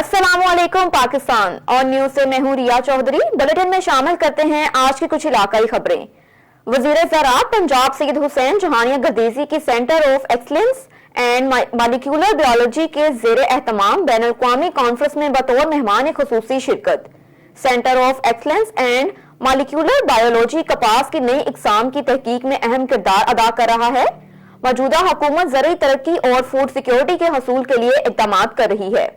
अस्सलाम वालेकुम पाकिस्तान और न्यूज से मैं हूं रिया चौधरी। बुलेटिन में शामिल करते हैं आज की कुछ इलाकाई खबरें। वजीर ज़राअत पंजाब सैयद हुसैन जहानिया गर्देजी की centre of excellence and molecular biology के ज़ेरे एहतमाम बैन अल-अक़वामी कॉन्फ्रेंस में बतौर मेहमान खुसूसी शिरकत। Centre of excellence and molecular biology कपास की नई इक़साम की तहकीक में अहम किरदार अदा कर रहा है। मौजूदा हुकूमत ज़रूरी तरक्की और फूड सिक्योरिटी के हसूल के लिए इक़दाम कर रही है।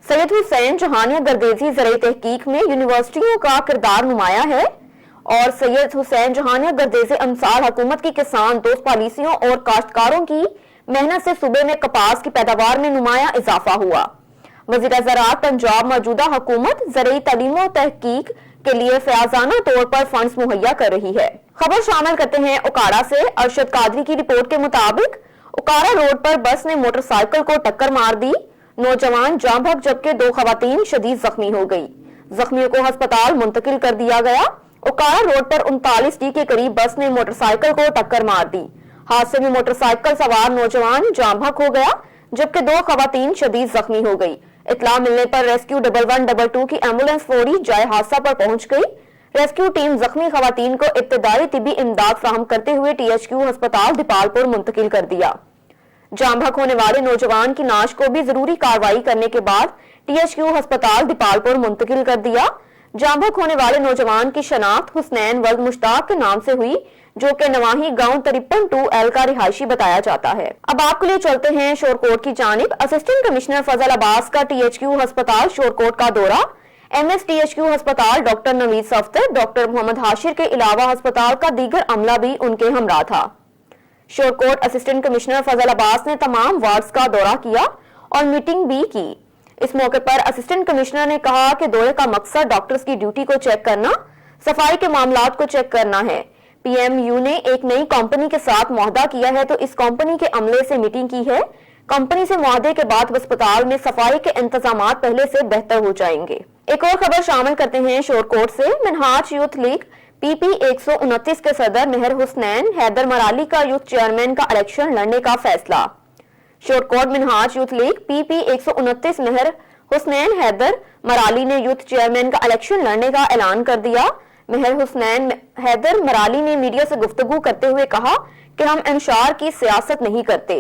सैयद हुसैन जहानिया गर्देजी ज़राई तहकीक में यूनिवर्सिटियों का किरदार नुमाया है और सैयद हुसैन जहानिया गर्देजी अमसाल हुकूमत की किसान दोस्त पॉलिसियों और काश्तकारों की मेहनत से सूबे में कपास की पैदावार में नुमाया इजाफा हुआ। वज़ीर ज़राअत पंजाब मौजूदा हुकूमत ज़राई तालीम और तहकीक के लिए फयाजाना तौर पर फंड्स मुहैया कर रही है। खबर शामिल करते हैं उकाड़ा से। अरशद कादरी की रिपोर्ट के मुताबिक उकाड़ा रोड पर बस ने मोटरसाइकिल को टक्कर मार दी। नौजवान जाँ भग जबकि 2 खवातीन शदीद जख्मी हो गई। जख्मियों को अस्पताल मुंतकिल कर दिया गया। उकाड़ा रोड पर 39D के करीब बस ने मोटरसाइकिल को टक्कर मार दी। हादसे में मोटरसाइकिल सवार नौजवान जाँ भग हो गया जबकि 2 खवातीन शदीद जख्मी हो गई। इत्तला मिलने पर रेस्क्यू 1122 की एम्बुलेंस फौरी जाए हादसा पर पहुंच गई। रेस्क्यू टीम जख्मी खवातीन को इब्तदाई तिबी इमदाद फराहम करते हुए THQ अस्पताल दीपालपुर मुंतकिल कर दिया। जाँ भग होने वाले नौजवान की नाश को भी जरूरी कार्रवाई करने के बाद THQ अस्पताल दीपालपुर मुंतकिल कर दिया। जाँ भग होने वाले नौजवान की शनाख्त हुसनैन वल्द मुश्ताक के नाम से हुई जो कि नवाही गांव 53-2L का रिहायशी बताया जाता है। अब आपके लिए चलते हैं शोरकोट की जानिब। असिस्टेंट कमिश्नर फजल अब्बास का THQ अस्पताल शोरकोट का दौरा। MS THQ अस्पताल डॉक्टर नवीद सफ्तर, डॉक्टर मोहम्मद हाशिर के अलावा अस्पताल का दीगर अमला भी उनके हमरा था। शोरकोट असिस्टेंट कमिश्नर फजल अब्बास ने तमाम वार्ड्स का दौरा किया और मीटिंग भी की। इस मौके पर असिस्टेंट कमिश्नर ने कहा कि दौरे का मकसद डॉक्टर्स की ड्यूटी को चेक करना, सफाई के मामलात को चेक करना है। PMU ने एक नई कंपनी के साथ मुआहदा किया है तो इस कंपनी के अमले से मीटिंग की है। कंपनी से मुआहदे के बाद अस्पताल में सफाई के इंतजामात पहले से बेहतर हो जाएंगे। एक और खबर शामिल करते हैं शोरकोट से। मिनहाज यूथ लीग PP 129 के सदर मेहर हुसनैन हैदर मराली का यूथ चेयरमैन का इलेक्शन लड़ने का फैसला। Shorkot Minhaj youth league PP 129 मेहर हुसनैन हैदर मराली ने यूथ चेयरमैन का इलेक्शन लड़ने का ऐलान कर दिया। मेहर हुसनैन हैदर मराली ने मीडिया से गुफ्तगू करते हुए कहा कि हम इंशार की सियासत नहीं करते।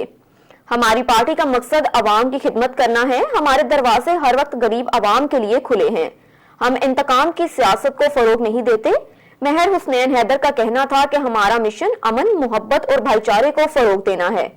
हमारी पार्टी का मकसद अवाम की खिदमत करना है। हमारे दरवाजे हर वक्त गरीब अवाम के लिए खुले हैं। हम इंतकाम की सियासत को फरोग नहीं देते। मेहर हुसनैन हैदर का कहना था कि हमारा मिशन अमन, मोहब्बत और भाईचारे को फरोग देना है।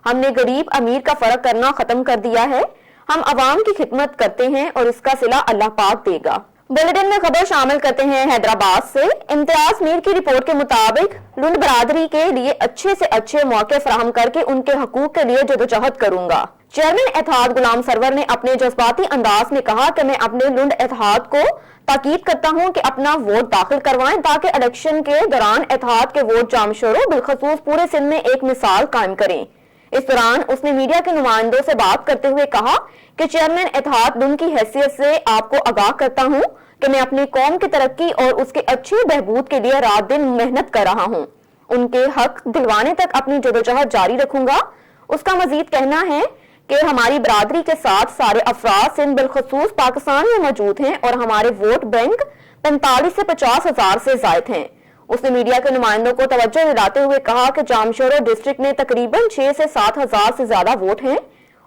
हमने गरीब अमीर का फर्क करना खत्म कर दिया है। हम अवाम की खिदमत करते हैं और इसका सिला अल्लाह पाक देगा। बुलेटिन में खबर शामिल करते हैं हैदराबाद से। इम्तियाज मीर की रिपोर्ट के मुताबिक लुंड बरादरी के लिए अच्छे से अच्छे मौके फराहम करके उनके हकूक के लिए जदोजहद करूंगा। चेयरमैन एतहाद गुलाम सरवर ने अपने जज्बाती अंदाज में कहा कि मैं अपने लुंड एतहाद को ताकीद करता हूं कि अपना वोट दाखिल करवाएं ताकि इलेक्शन के दौरान एतहाद के वोट जामशोरों बिलखसूस पूरे सिंध में एक मिसाल कायम करें। इस दौरान उसने मीडिया के नुमाइंदों से बात करते हुए कहा कि चेयरमैन एतहाद लुंड की हैसियत से आपको आगाह करता हूं कि मैं अपनी कौम की तरक्की और उसके अच्छे बहबूद के लिए रात दिन मेहनत कर रहा हूं। उनके हक दिलवाने तक अपनी जदोजहद जारी रखूंगा। उसका मजीद कहना है कि हमारी बरादरी के साथ सारे अफराद सिंध बिलखसूस पाकिस्तान में मौजूद हैं और हमारे वोट बैंक 45 से 50 हजार से जायद हैं। उसने मीडिया के नुमाइंदों को तवज्जो दिलाते हुए कहा कि जामशोरो डिस्ट्रिक्ट में तकरीबन 6 से 7 हजार से ज्यादा वोट हैं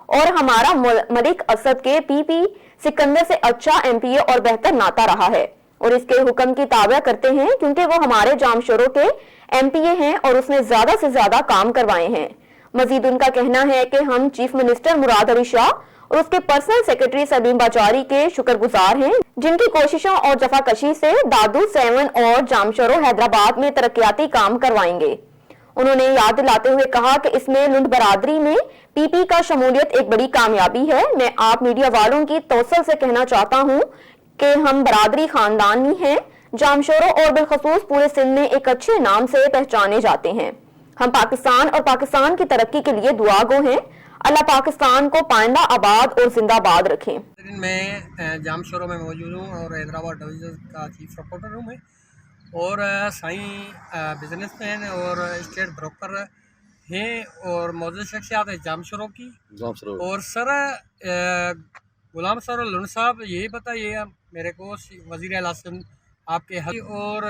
और हमारा मलिक असद के PP सिकंदर से अच्छा MPA और बेहतर नाता रहा है और इसके हुक्म की ताबा करते हैं क्योंकि वो हमारे जामशोरों के MPA हैं और उसने ज्यादा से ज्यादा काम करवाए हैं। मजीद उनका कहना है कि हम चीफ मिनिस्टर मुराद अली शाह और उसके पर्सनल सेक्रेटरी सलीम बाजारी के शुक्रगुजार हैं जिनकी कोशिशों और जफाकशी से दादू 7 और जामशोरो हैदराबाद में तरक्याती काम करवाएंगे। उन्होंने याद दिलाते हुए कहा कि इसमें लुंड बरादरी में PP का शमूलियत एक बड़ी कामयाबी है। मैं आप मीडिया वालों की तौसल से कहना चाहता हूं कि हम बरादरी खानदानी हैं। जामशोरो और बिलखसूस पूरे सिंध में एक अच्छे नाम से पहचाने जाते हैं। हम पाकिस्तान और पाकिस्तान की तरक्की के लिए दुआ गो हैं। अल्लाह पाकिस्तान को पाइंदा आबाद और जिंदाबाद रखें। मैं जामशोरो में मौजूद हूँ और हैदराबाद डिवीज़न का चीफ रिपोर्टर हूँ मैं और साईं बिजनेसमैन और स्टेट ब्रोकर हैं और मौजूद शख्सियात है जामशोरो की। और सर غلام سر لون صاحب یہی بتائیے آپ میرے کو وزیر اعلیٰ آپ کے حق اور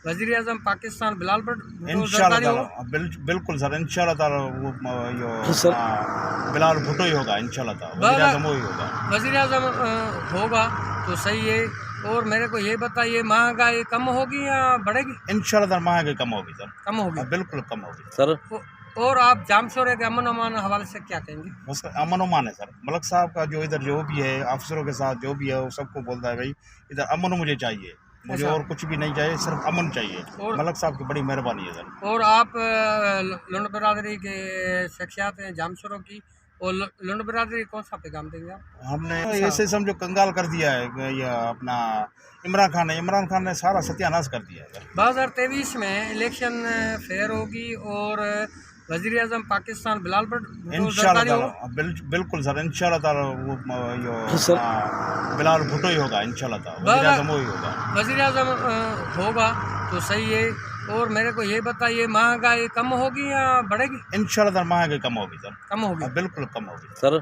وزیر اعظم پاکستان بلال بھٹو انشاءاللہ تعالی بالکل سر انشاءاللہ تعالی وہ بلال بھٹو ہی ہوگا انشاءاللہ تعالی وزیر اعظم وہی ہوگا وزیر اعظم ہوگا تو صحیح ہے. اور میرے کو یہ بتائیے مہنگائی کم ہوگی یا بڑھے گی؟ انشاءاللہ تعالی مہنگائی کم ہوگی سر, کم ہوگی بالکل کم ہوگی سر. اور آپ جام شورے کے امن امان حوالے سے کیا کہیں گے؟ بس امن امان ہے سر. ملک صاحب کا جو ادھر جو بھی ہے افسروں کے ساتھ جو بھی ہے وہ سب کو بولتا ہے بھائی ادھر امن مجھے چاہیے, مجھے اور کچھ بھی نہیں چاہیے, صرف امن چاہیے. ملک صاحب کی بڑی مہربانی ہے سر. اور آپ لنڈ برادری کے شخصیات ہیں جام شوروں کی, اور لنڈ برادری کون سا پیغام دیں گے آپ؟ ہم نے ایسے سمجھو کنگال کر دیا ہے یہ اپنا عمران خان نے سارا ستیاناش کر دیا ہے. 2023 میں الیکشن فیئر ہوگی اور وزیر اعظم پاکستان بلال بھٹو انشاءاللہ تعالی بالکل سر انشاءاللہ تعالی وہ بلال بھٹو ہی ہوگا انشاءاللہ تعالی وزیر اعظم وہی ہوگا. وزیر اعظم ہوگا تو صحیح ہے. اور میرے کو یہ بتائیے مہنگائی کم ہوگی یا بڑھے گی؟ انشاءاللہ تعالی مہنگائی کم ہوگی سر, کم ہوگی بالکل کم ہوگی سر.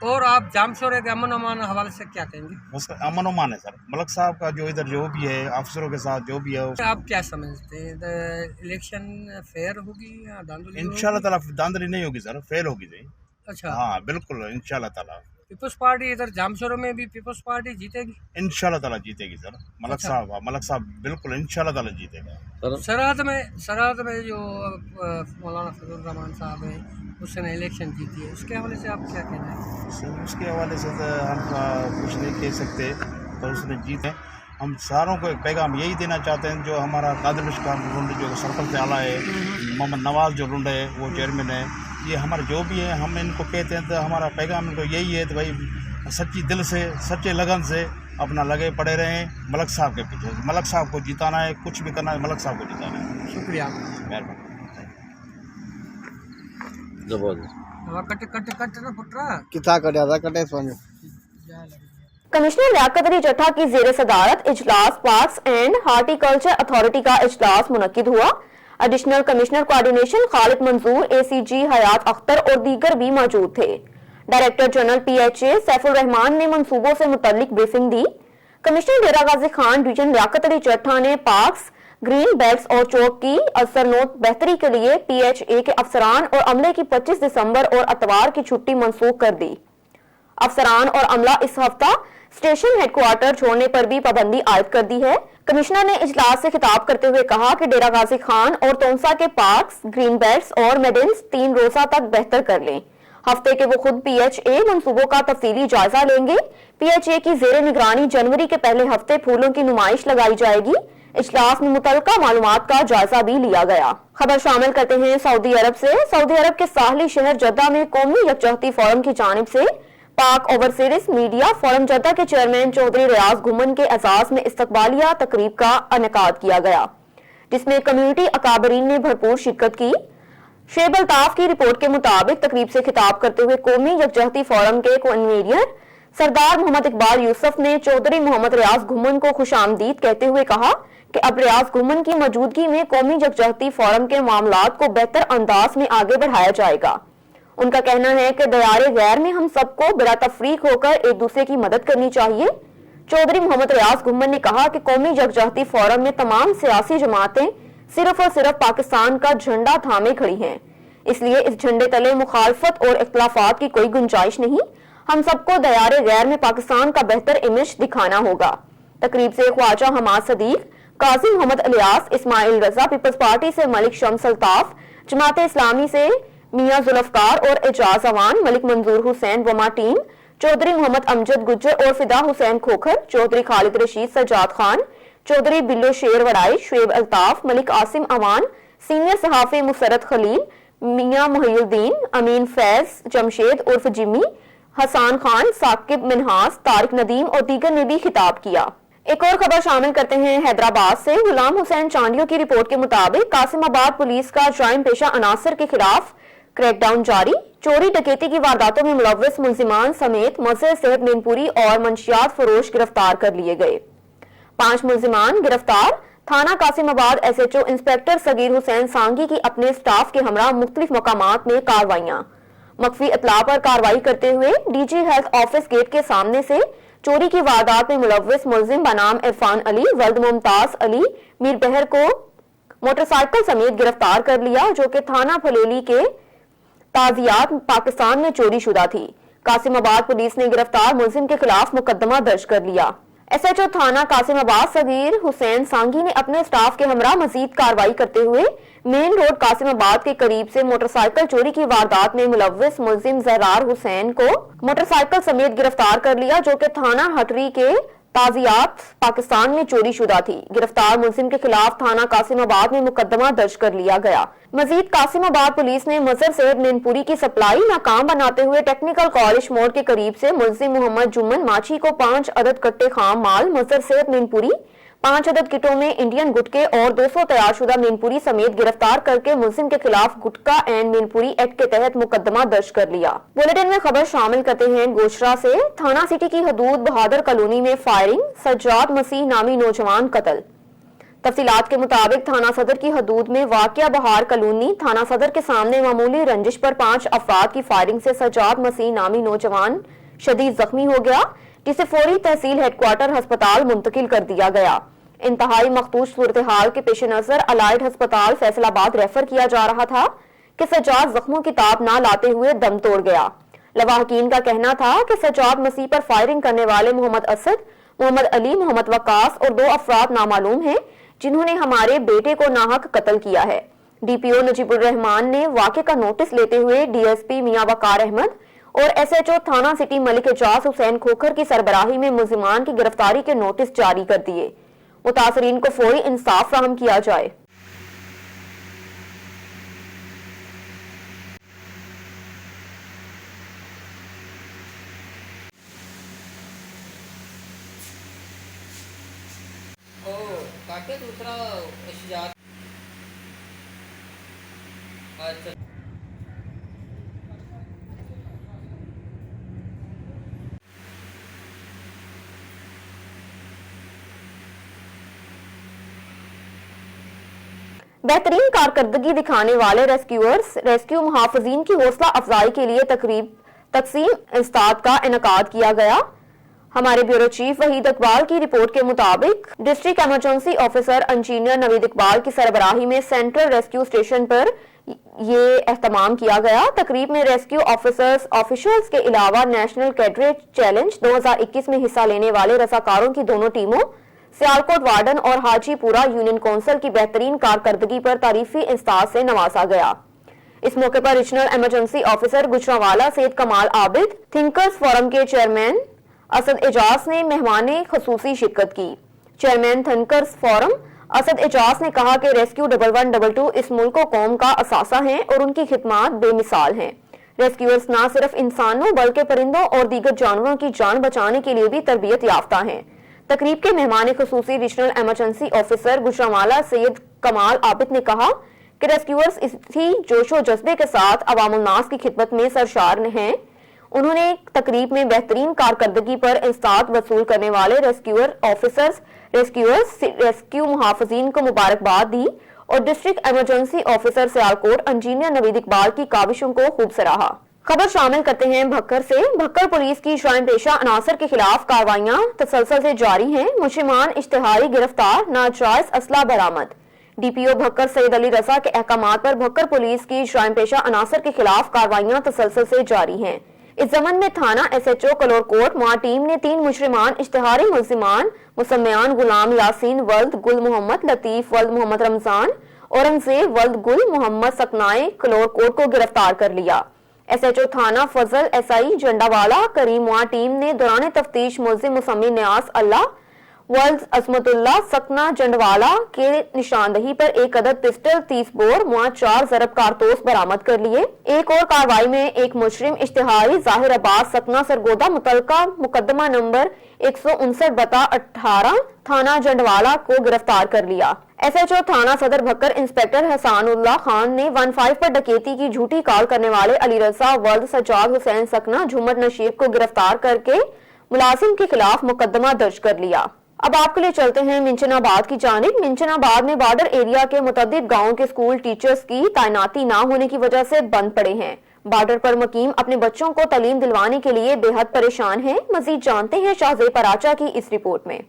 اور آپ جام شورے کے امن امان حوالے سے کیا کہیں گے؟ بس امن امان ہے سر. ملک صاحب کا جو ادھر جو بھی ہے افسروں کے ساتھ جو بھی ہے آپ کیا سمجھتے ہیں الیکشن فیئر ہوگی یا دھاندلی ہوگی؟ انشاءاللہ تعالی دھاندلی نہیں ہوگی سر, فیل ہوگی جی. اچھا ہاں بالکل انشاءاللہ تعالی پیپلز پارٹی ادھر جام شوروں میں بھی پیپلز پارٹی جیتے گی انشاءاللہ تعالی جیتے گی سر. ملک صاحب بالکل انشاءاللہ تعالی جیتے گا. سرحد میں جو مولانا فضل الرحمان صاحب ہیں اس نے الیکشن جیتی ہے, اس کے حوالے سے آپ کیا کہنا ہے؟ اس کے حوالے سے تو ہم کچھ نہیں کہہ سکتے, تو اس نے جیتے. ہم ساروں کو ایک پیغام یہی دینا چاہتے ہیں, جو ہمارا قادر مشکان رنڈ جو سرپنچ اعلیٰ ہے, محمد نواز جو رنڈ ہے وہ چیئرمین ہے, یہ ہمارے جو بھی ہیں ہم ان کو کہتے ہیں تو ہمارا پیغام ان کو یہی ہے کہ بھائی سچی دل سے سچے لگن سے اپنا لگے پڑے رہیں ملک صاحب کے پیچھے. ملک صاحب کو جتانا ہے, کچھ بھی کرنا ہے ملک صاحب کو جتانا ہے. شکریہ, مہربانی. کمشنر لیاقت علی جٹھا کی زیر صدارت اجلاس parks and horticulture authority کا اجلاس منعقد ہوا. Additional commissioner coordination Khalid Manzoor, A C G Hayat Akhtar اور دیگر بھی موجود تھے. Director general P H A Saif ur-Rehman نے منصوبوں سے متعلق بریفنگ دی. کمشنر ڈیرہ غازی خان ڈویژن لیاقت علی جٹھا نے پارکس, گرین بیلٹس اور چوک کی اثر نوت بہتری کے لیے پی ایچ اے کے افسران اور عملے کی 25 دسمبر اور اتوار کی چھٹی منسوخ کر دی. افسران اور عملہ اس ہفتہ اسٹیشن ہیڈ کوارٹر چھوڑنے پر بھی پابندی عائد کر دی ہے. کمشنر نے اجلاس سے خطاب کرتے ہوئے کہا کہ ڈیرہ غازی خان اور تونسا کے پارکس, گرین بیلٹس اور میڈنز 3 روزہ تک بہتر کر لیں. ہفتے کے وہ خود پی ایچ اے منصوبوں کا تفصیلی جائزہ لیں گے. پی ایچ اے کی زیر نگرانی جنوری کے پہلے ہفتے پھولوں کی نمائش لگائی جائے گی. اجلاس میں متعلقہ معلومات کا جائزہ بھی لیا گیا. خبر شامل کرتے ہیں سعودی عرب سے. سعودی عرب کے ساحلی شہر جدہ میں قومی یکجہتی فورم کی جانب سے پاک اوورسیز میڈیا فورم جدہ کے چیئرمین چودھری ریاض گھمن کے اعزاز میں استقبالیہ تقریب کا انعقاد کیا گیا, جس میں کمیونٹی اکابرین نے بھرپور شرکت کی. شعیب الطاف کی رپورٹ کے مطابق تقریب سے خطاب کرتے ہوئے قومی یکجہتی فورم کے کنوینر سردار محمد اقبال یوسف نے چودھری محمد ریاض گھمن کو خوش آمدید کہتے ہوئے کہا کہ اب ریاض گھمن کی موجودگی میں قومی یکجہتی فورم کے معاملات کو بہتر انداز میں آگے بڑھایا جائے گا. ان کا کہنا ہے کہ دیار غیر میں ہم سب کو بلا تفریق ہو کر ایک دوسرے کی مدد کرنی چاہیے. چودھری محمد ریاض گھمن نے کہا کہ قومی یکجہتی فورم میں تمام سیاسی جماعتیں صرف اور صرف پاکستان کا جھنڈا تھامے کھڑی ہیں, اس لیے اس جھنڈے تلے مخالفت اور اختلافات کی کوئی گنجائش نہیں. ہم سب کو دیار غیر میں پاکستان کا بہتر امیج دکھانا ہوگا. تقریب سے خواجہ حماد صدیق, قاضی محمد الیاس, اسماعیل رضا, پیپلز پارٹی سے ملک شمس الطاف, جماعت اسلامی سے میاں ذوالفقار اور اعجاز اوان, ملک منظور حسین وما ٹیم, چودھری محمد امجد گجر اور فدا حسین کھوکھر, چودھری خالد رشید سجاد خان, چودھری بلو شیر وڑائی, شعیب الطاف, ملک عاصم اوان, سینئر صحافی مسرت خلیل, میاں محی الدین, امین فیض جمشید عرف جمی, حسان خان, ثاقب منہاس, طارق ندیم اور دیگر نے بھی خطاب کیا. ایک اور خبر شامل کرتے ہیں حیدرآباد سے. غلام حسین چانڈیو کی رپورٹ کے مطابق قاسم آباد پولیس کا جرائم پیشہ عناصر کے خلاف کریک ڈاؤن جاری. چوری ڈکیتی کی وارداتوں میں ملوث ملزمان سمیت مظہر صحت مینپوری اور منشیات فروش گرفتار کر لیے گئے. 5 ملزمان گرفتار. تھانہ قاسم آباد ایس ایچ او انسپیکٹر صغیر حسین سانگی کی اپنے سٹاف کے ہمراہ مختلف مقامات میں کارروائیاں. मखफी इतला पर कार्रवाई करते हुए डीजी हेल्थ ऑफिस गेट के सामने से चोरी की वारदात में मुलव्विस मुलजिम बनाम इरफान अली वल्द मुमताज अली मीर बहर को मोटरसाइकिल समेत गिरफ्तार कर लिया, जो कि थाना फलेली के ताजियात पाकिस्तान में चोरी शुदा थी। कासिमाबाद पुलिस ने गिरफ्तार मुलजिम के खिलाफ मुकदमा दर्ज कर लिया। एसएचओ थाना कासिमाबाद सगीर हुसैन सांगी ने अपने स्टाफ के हमरा मजीद कार्रवाई करते हुए मेन रोड कासिमाबाद के करीब से मोटरसाइकिल चोरी की वारदात में मुलव्विस मुलजिम जहरार हुसैन को मोटरसाइकिल समेत गिरफ्तार कर लिया, जो कि थाना हटरी के ताजियात पाकिस्तान में चोरी शुदा थी। गिरफ्तार मुलजिम के खिलाफ थाना कासिमाबाद में मुकदमा दर्ज कर लिया गया। मजीद कासिमाबाद पुलिस ने मजहर सैयद मीनपुरी की सप्लाई नाकाम बनाते हुए टेक्निकल कॉलेज मोड़ के करीब से मुलजिम मोहम्मद जुम्मन माची को 5 अदद कट्टे खाम माल मजहर सैयद मीनपुरी, 5 अदद किटों में इंडियन गुटके और 200 तैयारशुदा मीनपुरी समेत गिरफ्तार करके मुलजिम के खिलाफ गुटका एंड मीनपुरी एक्ट के तहत मुकदमा दर्ज कर लिया। बुलेटिन में खबर शामिल करते हैं गोशरा से। थाना सिटी की हदूद बहादुर कॉलोनी में फायरिंग, सज्जाद मसीह नामी नौजवान कत्ल। तफसीलात के मुताबिक थाना सदर की हदूद में वाक़िया बहार कॉलोनी थाना सदर के सामने मामूली रंजिश पर 5 अफराद की फायरिंग से सज्जाद मसीह नामी नौजवान शदीद जख्मी हो गया, जिसे फौरी तहसील हेडक्वार्टर अस्पताल मुंतकिल कर दिया गया। इंतहाई मखदूश सूरत हाल के पेश नजर अलाइड अस्पताल फैसलाबाद रेफर किया जा रहा था कि सज्जाद जख्मों की ताब न लाते हुए दम तोड़ गया। लवाहकीन का कहना था कि सज्जाद मसीह पर फायरिंग करने वाले मोहम्मद असद, मोहम्मद अली, मोहम्मद वकास और 2 अफराद नामालूम हैं, जिन्होंने हमारे बेटे को नाहक कत्ल किया है। डीपीओ नजीबुर रहमान ने वाक़े का नोटिस लेते हुए डीएसपी मियां वकार अहमद और एसएचओ थाना सिटी मलिक एजाज हुसैन खोखर की सरबराही में मुलजिमान की गिरफ्तारी के नोटिस जारी कर दिए। मुतासरीन को फौरी इंसाफ फराहम किया जाए। काटे दूसरा इश्तिहार। अच्छा बेहतरीन कारकर्दगी दिखाने वाले रेस्क्यूअर्स रेस्क्यू मुहाफिजीन की हौसला अफजाई के लिए तकसीम इस्ताद का इनेकाद किया गया। हमारे ब्यूरो चीफ वहीद इकबाल की रिपोर्ट के मुताबिक district emergency officer engineer Naveed Iqbal की सरबराही में सेंट्रल रेस्क्यू स्टेशन पर ये एहतमाम किया गया। तकरीब में रेस्क्यू ऑफिसर्स ऑफिशियल्स के अलावा नेशनल कैडेट चैलेंज 2021 में हिस्सा लेने वाले रजाकारों की दोनों टीमों सियालकोट वार्डन और हाजीपुरा यूनियन काउंसिल की बेहतरीन कारकर्दगी पर तारीफी इंस्ताद से नवाजा गया। इस मौके पर regional emergency officer Gujranwala Syed Kamal Abid, thinkers forum के चेयरमैन असद एजाज ने मेहमाने खसूसी शिरकत की। Chairman thinkers forum Asad Ejaz ने कहा कि रेस्क्यू 1112 इस मुल्क को कौम का असासा है और उनकी खिदमात बेमिसाल हैं। रेस्क्यूअर्स न सिर्फ इंसानों बल्कि परिंदों और दीगर जानवरों की जान बचाने के लिए भी तरबियत याफ्ता हैं। तकरीब के मेहमान खसूसी regional emergency officer Gujranwala Syed Kamal Abid ने कहा कि रेस्क्यूअर्स इसी जोशो जज्बे के साथ अवामुल नास की खिदमत में सरशार हैं। उन्होंने तकरीब में बेहतरीन कारकर्दगी पर इंस्ताद वसूल करने वाले रेस्क्यूअर ऑफिसर्स रेस्क्यू मुहाफिजीन को मुबारकबाद दी और district emergency officer Sialkot engineer Naveed Iqbal की काविशों को खूब सराहा। खबर शामिल करते हैं भक्कर से। भक्कर पुलिस की श्राइन पेशा अनासर के खिलाफ कार्रवाइयां तसलसल से जारी हैं। मुजरिमान इश्तिहारी गिरफ्तार, नाजायज असला बरामद। डीपीओ भक्कर सैयद अली रजा के अहकामात पर भक्कर पुलिस की श्राइन पेशा अनासर के खिलाफ कार्रवाइयां तसलसल से जारी हैं। इस जमन में थाना एसएचओ कलोरकोट वहां टीम ने 3 मुजरिमान इश्तिहारी मुलजिमान मुसम्मान गुलाम यासीन वल्द गुल मोहम्मद, लतीफ वल्द मोहम्मद रमजान, औरंगजेब वल्द गुल मोहम्मद सकनाए कलोरकोट को गिरफ्तार कर लिया। एसएचओ थाना फजल एसआई जंडावाला करीम वहां टीम ने दौरान तफ्तीश मुलजिम मुसम्मी न्यास अल्लाह वल्द अजमतुल्ला सकना जंडवाला के निशानदही पर 1 अदद पिस्टल 30 बोर वहां 4 जरब कारतूस बरामद कर लिए। एक और कार्रवाई में एक मुजरिम इश्तिहारी जाहिर अब्बास सकना सरगोदा मुतलका मुकदमा नंबर 159/18 थाना जंडवाला को गिरफ्तार कर लिया। एसएचओ थाना सदर भक्कर इंस्पेक्टर हसानुल्लाह खान ने 15 पर डकैती की झूठी कॉल करने वाले अली रजा वर्द सज्जाद हुसैन सकना झुमर नशीब को गिरफ्तार करके मुलाजिम के खिलाफ मुकदमा दर्ज कर लिया। अब आपके लिए चलते हैं मिंचनाबाद की जानिब। मिंचनाबाद में बॉर्डर एरिया के मुतअद्दिद गांवों के स्कूल टीचर्स की तैनाती न होने की वजह से बंद पड़े हैं। बॉर्डर पर मुकीम अपने बच्चों को तालीम दिलवाने के लिए बेहद परेशान हैं। मजीद जानते हैं शाहजेब पराचा की इस रिपोर्ट में।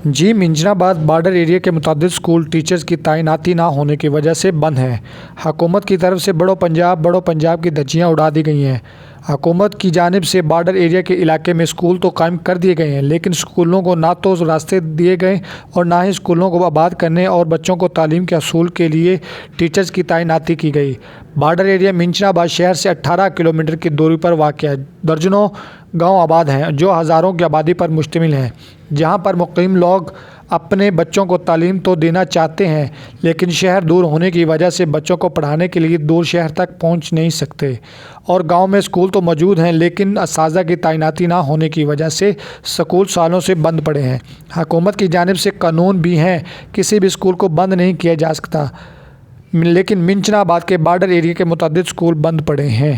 जी, मिंजनाबाद बॉर्डर एरिया के मुताबिक स्कूल टीचर्स की तैनाती ना होने की वजह से बंद है। हुकूमत की तरफ से बड़ो पंजाब की धज्जियाँ उड़ा दी गई हैं। हुकूमत की जानिब से बॉर्डर एरिया के इलाके में स्कूल तो कायम कर दिए गए हैं, लेकिन स्कूलों को ना तो रास्ते दिए गए और ना ही स्कूलों को आबाद करने और बच्चों को तालीम के असूल के लिए टीचर्स की तैनाती की गई। बॉर्डर एरिया मिंजनाबाद शहर से 18 किलोमीटर की दूरी पर वाक़या है। दर्जनों गांव आबाद हैं जो हज़ारों की आबादी पर मुश्तमिल हैं, जहां पर मुकीम लोग अपने बच्चों को तालीम तो देना चाहते हैं, लेकिन शहर दूर होने की वजह से बच्चों को पढ़ाने के लिए दूर शहर तक पहुंच नहीं सकते। और गांव में स्कूल तो मौजूद हैं, लेकिन असातिज़ा की तैनाती ना होने की वजह से स्कूल सालों से बंद पड़े हैं। हुकूमत की जानिब से कानून भी हैं, किसी भी स्कूल को बंद नहीं किया जा सकता, लेकिन मिंजनाबाद के बॉर्डर एरिया के मुताबिक स्कूल बंद पड़े हैं।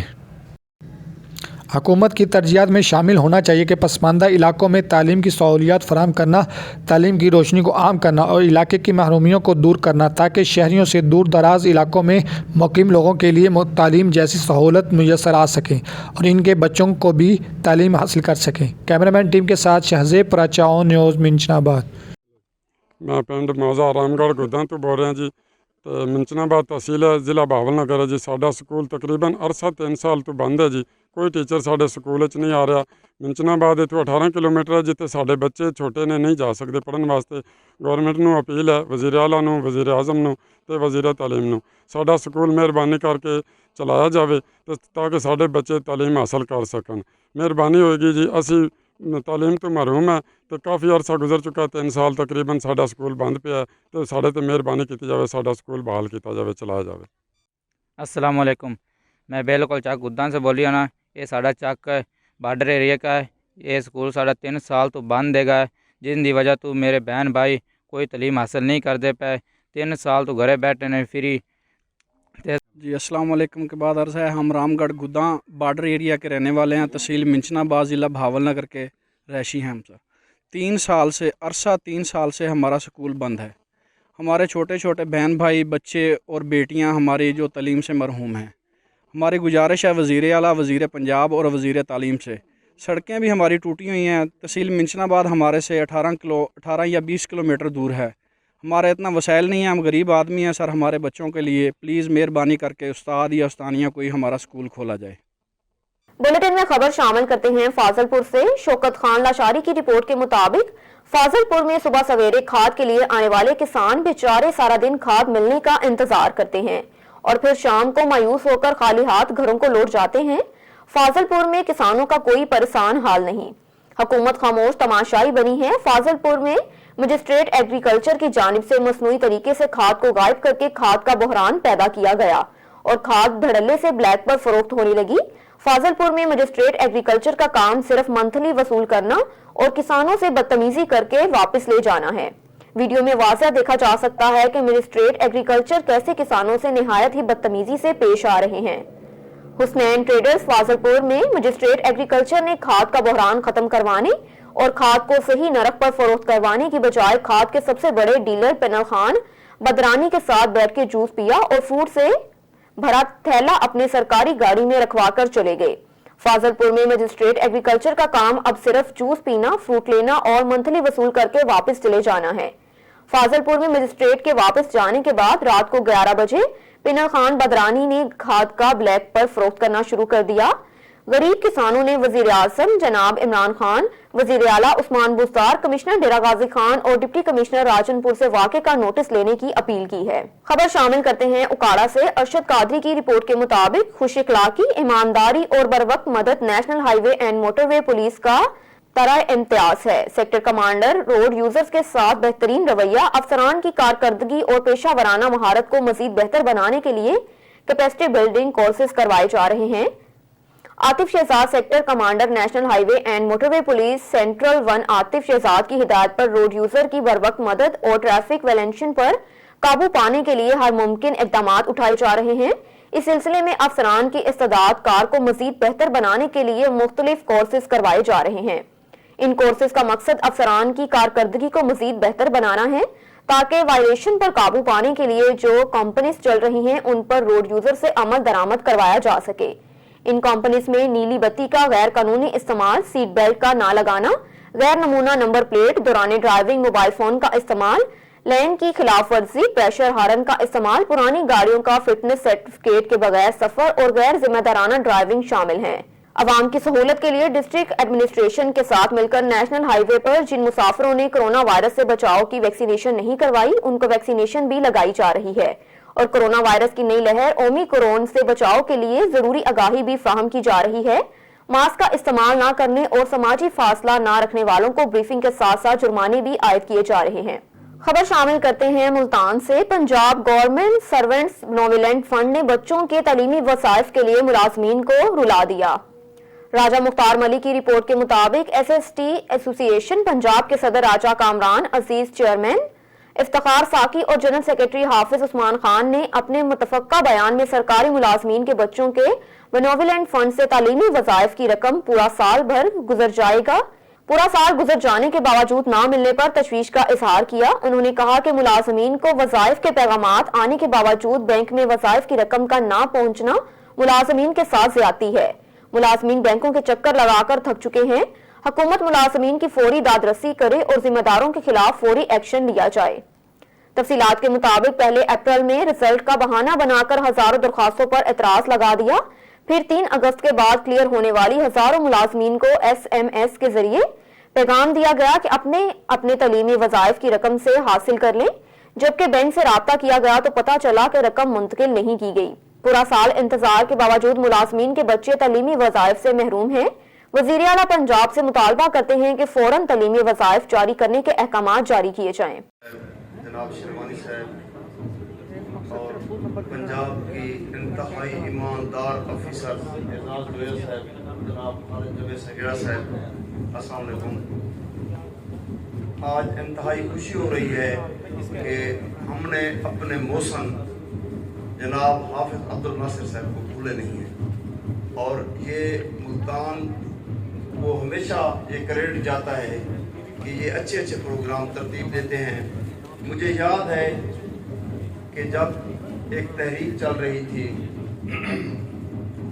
हुकूमत की तरजीहात में शामिल होना चाहिए कि पसमानदा इलाकों में तालीम की सहूलियात फराहम करना, तालीम की रोशनी को आम करना और इलाके की महरूमियों को दूर करना, ताकि शहरियों से दूर दराज इलाकों में मुकीम लोगों के लिए तालीम जैसी सहूलत मुयसर आ सकें और इनके बच्चों को भी तालीम हासिल कर सकें। कैमरामैन टीम के साथ शाहजेब पराचा, ऑन न्यूज़, मिंजनाबाद। मैं पिंड मौजा रामगढ़ गुद्दा तो बोल रहा जी। तो मिंजनाबाद तहसील है, ज़िला बहावल नगर है जी। साडा स्कूल तकरीबन अरसा 3 साल तो बंद है जी। कोई टीचर साढ़े स्कूल नहीं आ रहा। मिंजनाबाद इतों 18 किलोमीटर है, जिते साढ़े बच्चे छोटे ने नहीं जा सकते पढ़ने वास्ते। गौरमेंट नूं अपील है, वज़ीर आला नूं, वज़ीर आज़म नूं ते वज़ीर तालीम नूं, साडा स्कूल मेहरबानी करके चलाया जाए ताकि साढ़े बच्चे तालीम हासिल कर सकन। मेहरबानी होएगी जी। असी तालीम तो महरूम है तो काफ़ी अरसा गुजर चुका, 3 साल तकरीबन साडा स्कूल बंद पिया, तो साढ़े ते मेहरबानी की जाए, साडा स्कूल बहाल किया जाए, चलाया जाए। अस्सलाम वालेकुम, मैं बिल्कुल चक गुद्दा से बोली ना। ये साड़ा चक बॉर्डर एरिया का है। ये स्कूल साढ़ा 3 साल तो बंद देगा है, जिसकी वजह तो मेरे बहन भाई कोई तालीम हासिल नहीं करते पे। 3 साल तो घरे बैठे ने फ्री। जी अस्सलाम वालेकुम के बाद अर्ज़ है, हम रामगढ़ गुद्दा बॉर्डर एरिया के रहने वाले हैं, तहसील मिंजनाबाद, ज़िला बहावल नगर के रैशी हैं हम सर। 3 साल से हमारा स्कूल बंद है। हमारे छोटे छोटे बहन भाई, बच्चे और बेटियां हमारी जो तालीम से मरहूम हैं। हमारी गुजारिश है वज़ीर आला, वज़ीर पंजाब और वज़ीर तालीम से, सड़कें भी हमारी टूटी हुई हैं। तहसील मिंजनाबाद हमारे से 18 या 20 किलोमीटर दूर है। हमारे इतना वसाइल नहीं है, हम गरीब आदमी हैं सर। हमारे बच्चों के लिए प्लीज़ मेहरबानी करके उस्ताद या उस्तानिया कोई हमारा स्कूल खोला जाए। बुलेटिन में खबर शामिल करते हैं फाजलपुर से। शौकत खान लाशारी की रिपोर्ट के मुताबिक फाजलपुर में सुबह सवेरे खाद के लिए आने वाले किसान बेचारे सारा दिन खाद मिलने का इंतजार करते हैं और फिर शाम को मायूस होकर खाली हाथ घरों को लौट जाते हैं। फाजलपुर में किसानों का कोई परेशान हाल नहीं, हुकूमत खामोश तमाशाई बनी है। फाजलपुर में मजिस्ट्रेट एग्रीकल्चर की जानिब से मसनूई तरीके से खाद को गायब करके खाद का बहरान पैदा किया गया और खाद धड़ल्ले से ब्लैक पर फरोख्त होने लगी। फाजलपुर में मजिस्ट्रेट एग्रीकल्चर का काम सिर्फ मंथली वसूल करना और किसानों से बदतमीजी करके वापस ले जाना है। वीडियो में वाज़ह देखा जा सकता है कि मजिस्ट्रेट एग्रीकल्चर कैसे किसानों से निहायत ही बदतमीजी से पेश आ रहे हैं। हुसनैन ट्रेडर्स फाजलपुर में मजिस्ट्रेट एग्रीकल्चर ने खाद का बहरान खत्म करवाने और खाद को सही नरक पर फरोख्त करवाने की बजाय खाद के सबसे बड़े डीलर पिनल खान बदरानी के साथ बैठ के जूस पिया और फूड से भरा थैला अपने सरकारी गाड़ी में रखवाकर चले गए। फाजलपुर में मजिस्ट्रेट एग्रीकल्चर का काम अब सिर्फ जूस पीना, फ्रूट लेना और मंथली वसूल करके वापस चले जाना है। फाजलपुर में मजिस्ट्रेट के वापस जाने के बाद रात को 11 बजे पिनल खान बदरानी ने खाद का ब्लैक पर फरोख्त करना शुरू कर दिया। गरीब किसानों ने वजीर आज़म जनाब इमरान खान, वजीर आला उस्मान बुज़दार, कमिश्नर डेरा गाजी खान और डिप्टी कमिश्नर राजनपुर से वाक़े का नोटिस लेने की अपील की है। खबर शामिल करते हैं उकाड़ा से। अरशद कादरी की रिपोर्ट के मुताबिक खुश इखलाकी, ईमानदारी और बरवक्त मदद national highway and motorway police का तरह इम्तियाज है। सेक्टर कमांडर रोड यूजर्स के साथ बेहतरीन रवैया, अफसरान की कारकर्दगी और पेशा वराना महारत को मजीद बेहतर बनाने के लिए कैपेसिटी बिल्डिंग कोर्सेज करवाए जा रहे हैं। Atif Shahzad sector commander national highway and motorway police central 1 Atif Shahzad की हिदायत पर रोड यूजर की बरवक्त मदद और ट्रैफिक वायलेशन पर काबू पाने के लिए हर मुमकिन इकदाम उठाए जा रहे हैं। इस सिलसिले में अफसरान की इस्तेदाद कार को मजीद बेहतर बनाने के लिए मुख्तलिफ कोर्सेज करवाए जा रहे हैं। इन कोर्सेज का मकसद अफसरान की कारकर्दगी को मजीद बेहतर बनाना है ताकि वायलेशन पर काबू पाने के लिए जो कंपनीज चल रही हैं उन पर रोड यूजर से अमल दरामद करवाया जा सके। इन कंपनीज में नीली बत्ती का गैर कानूनी इस्तेमाल, सीट बेल्ट का ना लगाना, गैर नमूना नंबर प्लेट, दौरान ड्राइविंग मोबाइल फोन का इस्तेमाल, लेन की खिलाफ वर्जी, प्रेशर हार्न का इस्तेमाल, पुरानी गाड़ियों का फिटनेस सर्टिफिकेट के बगैर सफर और गैर जिम्मेदाराना ड्राइविंग शामिल हैं। अवाम की सहूलत के लिए डिस्ट्रिक्ट एडमिनिस्ट्रेशन के साथ मिलकर नेशनल हाईवे पर जिन मुसाफिरों ने कोरोना वायरस से बचाव की वैक्सीनेशन नहीं करवाई उनको वैक्सीनेशन भी लगाई जा रही है और कोरोना वायरस की नई लहर ओमिक्रॉन से बचाव के लिए जरूरी आगाही भी फ्राहम की जा रही है। मास्क का इस्तेमाल न करने और समाजी फासला न रखने वालों को ब्रीफिंग के साथ साथ जुर्माने भी आयद किए जा रहे हैं। खबर शामिल करते हैं मुल्तान से। Punjab government servants benevolent fund ने बच्चों के तालीमी वसाइफ के लिए मुलाजमीन को रुला दिया। राजा मुख्तार मलिक की रिपोर्ट के मुताबिक SST एसोसिएशन पंजाब के सदर राजा कामरान अजीज, चेयरमैन इफ्तिखार साकी और जनरल सेक्रेटरी हाफिज उस्मान खान ने अपने मुतफक्का बयान में सरकारी मुलाजमीन के बच्चों के बेनेवोलेंट फंड से तालीमी वज़ाइफ की रकम पूरा साल गुजर जाने के बावजूद ना मिलने पर तशवीश का इजहार किया। उन्होंने कहा कि मुलाजमीन को वज़ाइफ के पैगामात आने के बावजूद बैंक में वज़ाइफ की रकम का ना पहुंचना मुलाजमीन के साथ ज्यादती है। मुलाजमीन बैंकों के चक्कर लगाकर थक चुके हैं। हुकूमत मुलाजमीन की फौरी दादरसी करे और जिम्मेदारों के खिलाफ फौरी एक्शन लिया जाए। तफसीलात के मुताबिक पहले अप्रैल में रिजल्ट का बहाना बनाकर हजारों दरखास्तों पर एतराज लगा दिया। फिर 3 अगस्त के बाद क्लियर होने वाली हजारों मुलाजमीन को SMS के जरिए पैगाम दिया गया कि अपने तालीमी वज़ाइफ की रकम से हासिल कर लें। जबकि बैंक से राब्ता किया गया तो पता चला कि रकम मुंतकिल नहीं की गई। पूरा साल इंतजार के बावजूद मुलाजमीन के बच्चे तालीमी वज़ाइफ से महरूम हैं। वज़ीर आला पंजाब से मुतालबा करते हैं कि फौरन तालीमी वज़ाइफ जारी करने के अहकामात जारी किए जाएं। जनाब शेरवानी साहब और पंजाब की इंतहाई ईमानदार अफसर एजाज गोयल साहब, जनाब खालिद जवेद सगीरा साहब, अस्सलाम वालेकुम। आज इंतहाई खुशी हो रही है कि हमने अपने मौसन जनाब हाफिज अब्दुल नासिर साहब को भूले नहीं हैं और ये मुल्तान को हमेशा ये क्रेडिट जाता है कि ये अच्छे अच्छे प्रोग्राम तरतीब देते हैं। मुझे याद है कि जब एक तहरीक चल रही थी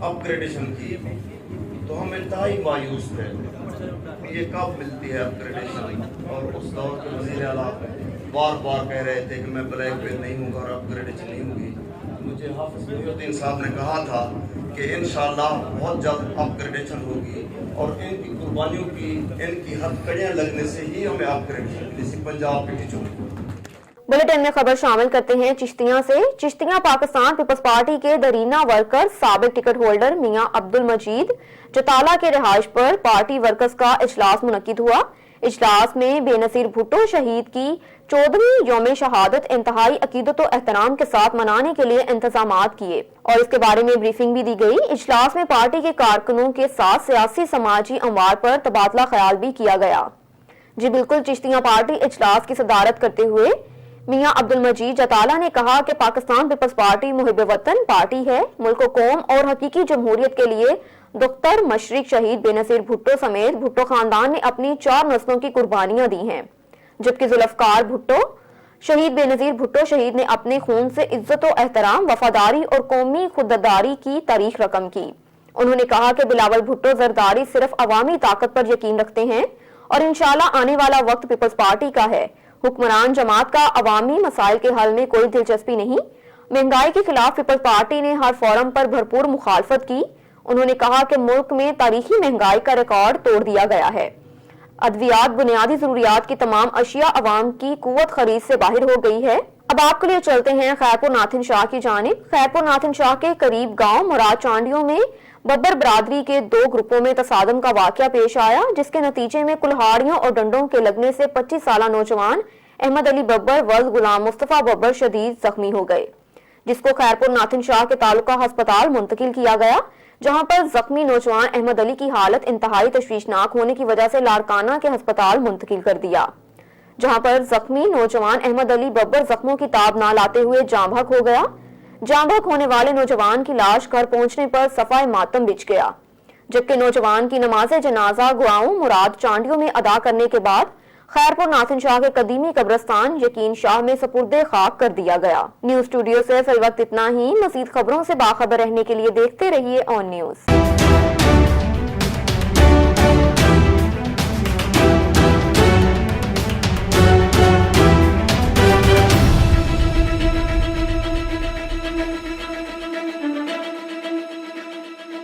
अपग्रेडेशन की तो हम इंतहाई मायूस थे कि ये कब मिलती है अपग्रेडेशन, और उस दौर के वज़ीर आला बार बार कह रहे थे कि मैं ब्लैक बेल नहीं हूँगा और अपग्रेडेशन नहीं होगी। मुझे हाफिज मोहिउद्दीन साहब ने कहा था कि इंशाअल्लाह बहुत जल्द अपग्रेडेशन होगी और इनकी कुर्बानियों की, इनकी हथकड़ियाँ लगने से ही हमें अपग्रेडेशन मिली पंजाब के टीचरों को। बुलेटिन में खबर शामिल करते हैं चिश्तियां से। चिश्तियां पाकिस्तान पीपल्स पार्टी के दरीना वर्कर साबिक टिकट होल्डर मियां अब्दुल मजीद जताला के रिहाइश पर पार्टी वर्कर्स का इजलास मुनक्किद हुआ। इजलास में बेनजीर भुट्टो शहीद की 14वीं यौम शहादत इंतहाई अकीदत और एहतराम के साथ मनाने के लिए इंतजामात किए और इसके बारे में ब्रीफिंग भी दी गई। इजलास में पार्टी के कारकुनों के साथ सियासी समाजी अमवार पर तबादला ख्याल भी किया गया। जी बिल्कुल, चिश्तियां पार्टी इजलास की सदारत करते हुए मियां अब्दुल मजीद जताला ने कहा कि पाकिस्तान पीपल्स पार्टी मुहिब वतन पार्टी है। मुल्क कौम और हकीकी जमहूरियत के लिए दुख्तर मशरिक शहीद बेनजीर भुट्टो समेत भुट्टो खानदान ने अपनी 4 नस्लों की कुर्बानियां दी हैं, जबकि जुल्फकार भुट्टो शहीद बेनजीर भुट्टो शहीद ने अपने खून से इज्जत और एहतराम, वफादारी और कौमी खुददारी की तारीख रकम की। उन्होंने कहा कि बिलावल भुट्टो जरदारी सिर्फ अवामी ताकत पर यकीन रखते हैं और इंशाल्लाह आने वाला वक्त पीपल्स पार्टी का है। हुक्मरान जमात का अवामी मसाइल के हल में कोई दिलचस्पी नहीं। महंगाई के खिलाफ पीपल्स पार्टी ने हर फोरम पर भरपूर मुखालफत की। उन्होंने कहा कि मुल्क में तारीखी महंगाई का रिकॉर्ड तोड़ दिया गया है। अद्वियात, बुनियादी जरूरियात की तमाम अशिया अवाम की कुव्वत खरीद से बाहर हो गई है। अब आपके लिए चलते हैं खैरपुर नाथिन शाह की जानिब। खैरपुर नाथिन शाह के करीब गांव मुराद चांडियों में बब्बर बरादरी के 2 ग्रुपों में तसादम का वाकया पेश आया, जिसके नतीजे में कुल्हाड़ियों और डंडों के लगने से 25 साला नौजवान अहमद अली बब्बर वल्द गुलाम मुस्तफा बब्बर शदीद जख्मी हो गए, जिसको खैरपुर नाथिन शाह के तालुका अस्पताल मुंतकिल किया गया, जहां पर जख्मी नौजवान अहमद अली की हालत इंतहाई तशवीशनाक होने की वजह से लाड़काना के अस्पताल मुंतकिल कर दिया, जहां पर जख्मी नौजवान अहमद अली बब्बर जख्मों की ताब ना लाते हुए जाँ बहक हो गया। जाँ बहक होने वाले नौजवान की लाश घर पहुंचने पर सफाए मातम बिछ गया, जबकि नौजवान की नमाज जनाजा गुआओं मुराद चांडियों में अदा करने के बाद खैरपुर नासिन शाह के कदीमी कब्रिस्तान यकीन शाह में सपुर्दे खाक कर दिया गया। न्यूज स्टूडियो से फिल वक्त इतना ही। मजीद खबरों से बाखबर रहने के लिए देखते रहिए ऑन न्यूज।